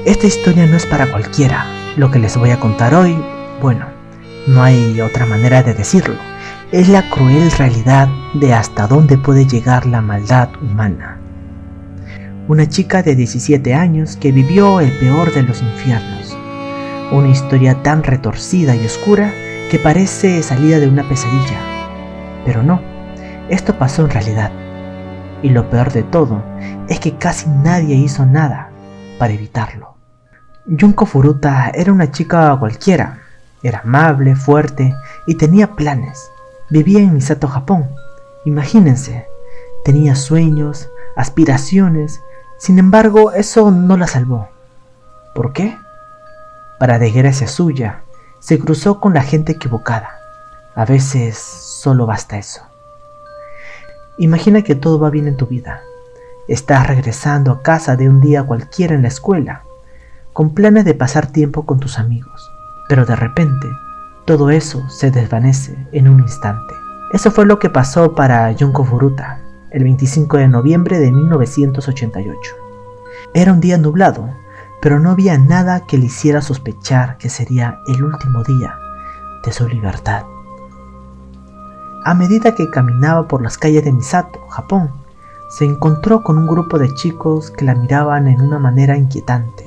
Esta historia no es para cualquiera. Lo que les voy a contar hoy, bueno, no hay otra manera de decirlo. Es la cruel realidad de hasta dónde puede llegar la maldad humana. Una chica de 17 años que vivió el peor de los infiernos. Una historia tan retorcida y oscura que parece salida de una pesadilla. Pero no, esto pasó en realidad. Y lo peor de todo es que casi nadie hizo nada para evitarlo. Junko Furuta era una chica cualquiera. Era amable, fuerte y tenía planes. Vivía en Misato, Japón. Imagínense, tenía sueños, aspiraciones. Sin embargo, eso no la salvó. ¿Por qué? Para desgracia suya, se cruzó con la gente equivocada. A veces solo basta eso. Imagina que todo va bien en tu vida. Estás regresando a casa de un día cualquiera en la escuela, con planes de pasar tiempo con tus amigos. Pero de repente, todo eso se desvanece en un instante. Eso fue lo que pasó para Junko Furuta, el 25 de noviembre de 1988. Era un día nublado, pero no había nada que le hiciera sospechar que sería el último día de su libertad. A medida que caminaba por las calles de Misato, Japón, se encontró con un grupo de chicos que la miraban en una manera inquietante.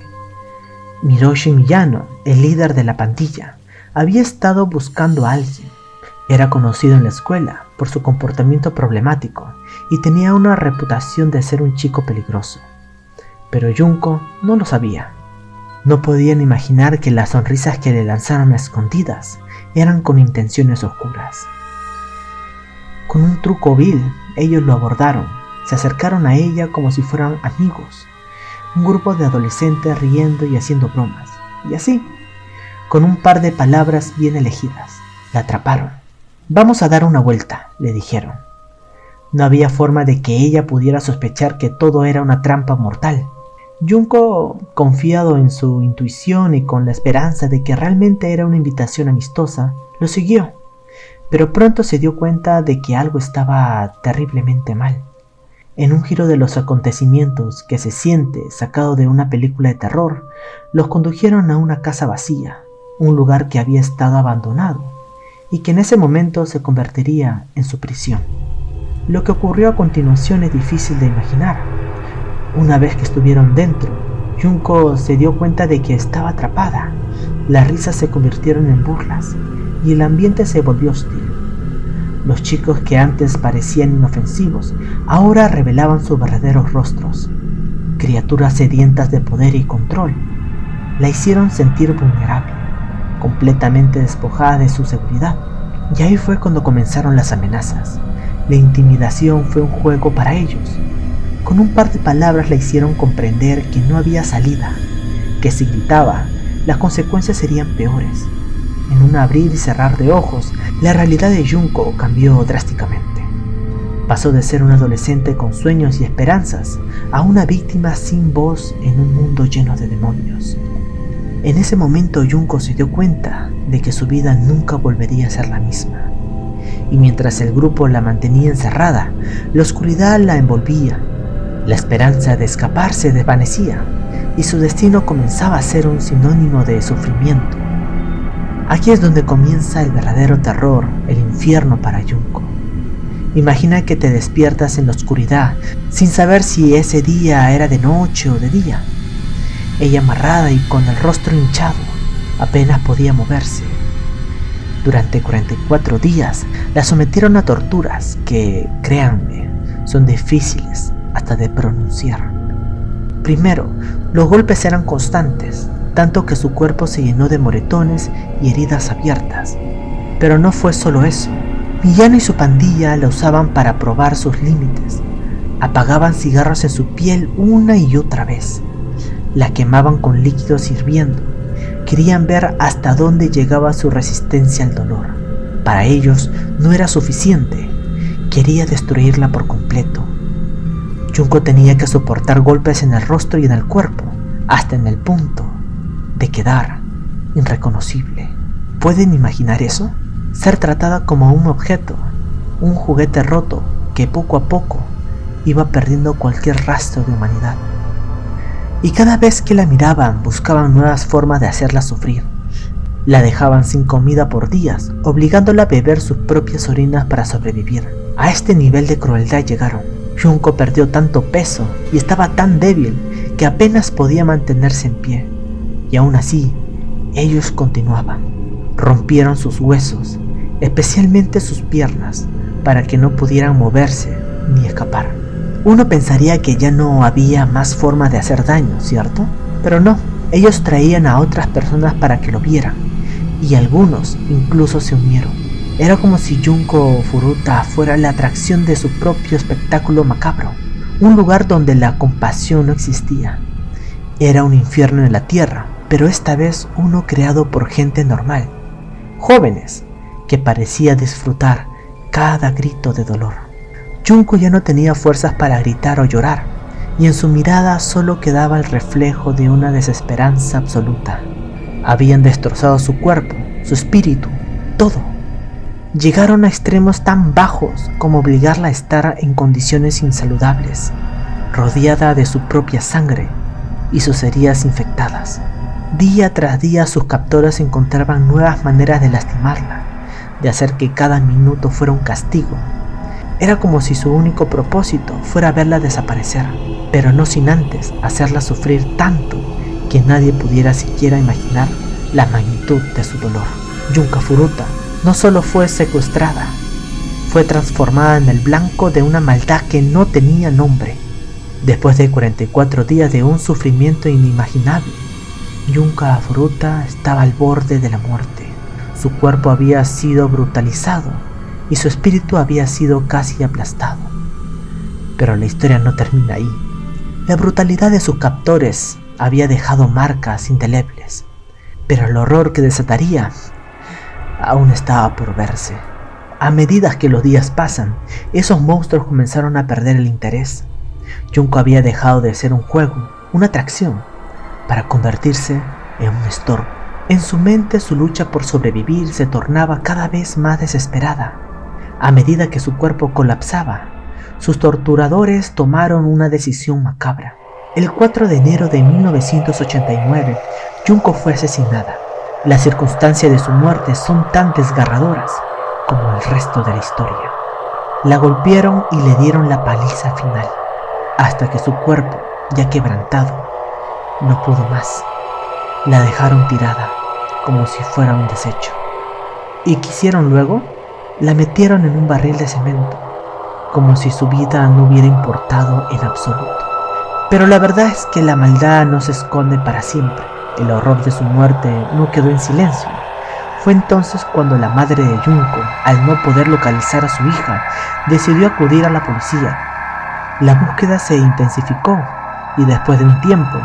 Miroshi Miyano, el líder de la pandilla, había estado buscando a alguien. Era conocido en la escuela por su comportamiento problemático y tenía una reputación de ser un chico peligroso. Pero Junko no lo sabía. No podían imaginar que las sonrisas que le lanzaron a escondidas eran con intenciones oscuras. Con un truco vil, ellos lo abordaron, se acercaron a ella como si fueran amigos. Un grupo de adolescentes riendo y haciendo bromas. Y así, con un par de palabras bien elegidas, la atraparon. «Vamos a dar una vuelta», le dijeron. No había forma de que ella pudiera sospechar que todo era una trampa mortal. Junko, confiado en su intuición y con la esperanza de que realmente era una invitación amistosa, lo siguió. Pero pronto se dio cuenta de que algo estaba terriblemente mal. En un giro de los acontecimientos que se siente sacado de una película de terror, los condujeron a una casa vacía, un lugar que había estado abandonado y que en ese momento se convertiría en su prisión. Lo que ocurrió a continuación es difícil de imaginar. Una vez que estuvieron dentro, Junko se dio cuenta de que estaba atrapada. Las risas se convirtieron en burlas y el ambiente se volvió hostil. Los chicos que antes parecían inofensivos ahora revelaban sus verdaderos rostros. Criaturas sedientas de poder y control. La hicieron sentir vulnerable, completamente despojada de su seguridad. Y ahí fue cuando comenzaron las amenazas. La intimidación fue un juego para ellos. Con un par de palabras la hicieron comprender que no había salida, que si gritaba, las consecuencias serían peores. En un abrir y cerrar de ojos, la realidad de Junko cambió drásticamente. Pasó de ser un adolescente con sueños y esperanzas a una víctima sin voz en un mundo lleno de demonios. En ese momento Junko se dio cuenta de que su vida nunca volvería a ser la misma. Y mientras el grupo la mantenía encerrada, la oscuridad la envolvía. La esperanza de escapar se desvanecía y su destino comenzaba a ser un sinónimo de sufrimiento. Aquí es donde comienza el verdadero terror, el infierno para Junko. Imagina que te despiertas en la oscuridad sin saber si ese día era de noche o de día. Ella amarrada y con el rostro hinchado, apenas podía moverse. Durante 44 días la sometieron a torturas que, créanme, son difíciles hasta de pronunciar. Primero, los golpes eran constantes, tanto que su cuerpo se llenó de moretones y heridas abiertas. Pero no fue solo eso. Miyano y su pandilla la usaban para probar sus límites. Apagaban cigarros en su piel una y otra vez. La quemaban con líquidos hirviendo. Querían ver hasta dónde llegaba su resistencia al dolor. Para ellos no era suficiente. Quería destruirla por completo. Junko tenía que soportar golpes en el rostro y en el cuerpo, hasta en el punto de quedar irreconocible. ¿Pueden imaginar eso? Ser tratada como un objeto, un juguete roto que poco a poco iba perdiendo cualquier rastro de humanidad. y cada vez que la miraban buscaban nuevas formas de hacerla sufrir. La dejaban sin comida por días, obligándola a beber sus propias orinas para sobrevivir. A este nivel de crueldad llegaron. Junko perdió tanto peso y estaba tan débil que apenas podía mantenerse en pie. Y aún así, ellos continuaban. Rompieron sus huesos, especialmente sus piernas, para que no pudieran moverse ni escapar. Uno pensaría que ya no había más formas de hacer daño, ¿cierto? Pero no, ellos traían a otras personas para que lo vieran, y algunos incluso se unieron. Era como si Junko Furuta fuera la atracción de su propio espectáculo macabro, un lugar donde la compasión no existía. Era un infierno en la tierra, pero esta vez uno creado por gente normal, jóvenes, que parecía disfrutar cada grito de dolor. Junko ya no tenía fuerzas para gritar o llorar, y en su mirada solo quedaba el reflejo de una desesperanza absoluta. Habían destrozado su cuerpo, su espíritu, todo. Llegaron a extremos tan bajos como obligarla a estar en condiciones insaludables, rodeada de su propia sangre y sus heridas infectadas. Día tras día sus captores encontraban nuevas maneras de lastimarla, de hacer que cada minuto fuera un castigo. Era como si su único propósito fuera verla desaparecer, pero no sin antes hacerla sufrir tanto que nadie pudiera siquiera imaginar la magnitud de su dolor. Junko Furuta no solo fue secuestrada, fue transformada en el blanco de una maldad que no tenía nombre. Después de 44 días de un sufrimiento inimaginable, Junko Furuta estaba al borde de la muerte. Su cuerpo había sido brutalizado y su espíritu había sido casi aplastado. Pero la historia no termina ahí. La brutalidad de sus captores había dejado marcas indelebles, pero el horror que desataría aún estaba por verse. A medida que los días pasan, esos monstruos comenzaron a perder el interés. Junko había dejado de ser un juego, una atracción, para convertirse en un estorbo. En su mente su lucha por sobrevivir se tornaba cada vez más desesperada. A medida que su cuerpo colapsaba, sus torturadores tomaron una decisión macabra. El 4 de enero de 1989, Junko fue asesinada. Las circunstancias de su muerte son tan desgarradoras como el resto de la historia. La golpearon y le dieron la paliza final, hasta que su cuerpo, ya quebrantado, no pudo más. La dejaron tirada, como si fuera un desecho. ¿Y qué hicieron luego? La metieron en un barril de cemento, como si su vida no hubiera importado en absoluto. Pero la verdad es que la maldad no se esconde para siempre. El horror de su muerte no quedó en silencio. Fue entonces cuando la madre de Junko, al no poder localizar a su hija, decidió acudir a la policía. La búsqueda se intensificó y después de un tiempo,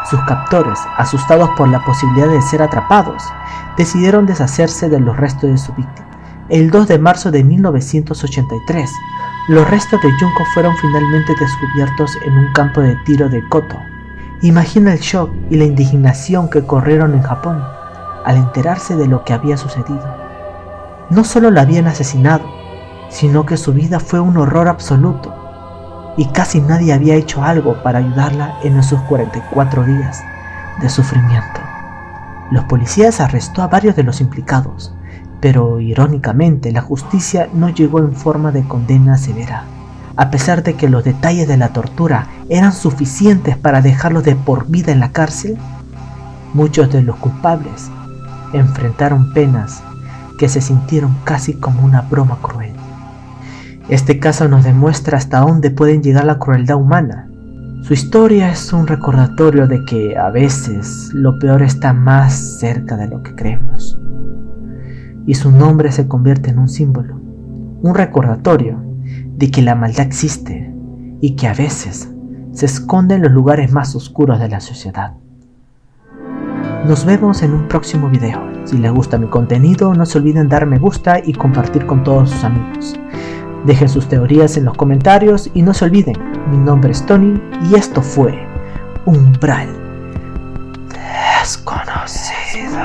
sus captores, asustados por la posibilidad de ser atrapados, decidieron deshacerse de los restos de su víctima. El 2 de marzo de 1983, los restos de Junko fueron finalmente descubiertos en un campo de tiro de Koto. Imagina el shock y la indignación que corrieron en Japón al enterarse de lo que había sucedido. No solo la habían asesinado, sino que su vida fue un horror absoluto, y casi nadie había hecho algo para ayudarla en esos 44 días de sufrimiento. Los policías arrestó a varios de los implicados, pero irónicamente la justicia no llegó en forma de condena severa. A pesar de que los detalles de la tortura eran suficientes para dejarlos de por vida en la cárcel, muchos de los culpables enfrentaron penas que se sintieron casi como una broma cruel. Este caso nos demuestra hasta dónde pueden llegar la crueldad humana. Su historia es un recordatorio de que a veces lo peor está más cerca de lo que creemos. Y su nombre se convierte en un símbolo, un recordatorio de que la maldad existe y que a veces se esconde en los lugares más oscuros de la sociedad. Nos vemos en un próximo video. Si les gusta mi contenido, no se olviden dar me gusta y compartir con todos sus amigos. Dejen sus teorías en los comentarios y no se olviden, mi nombre es Tony y esto fue Umbral Desconocido.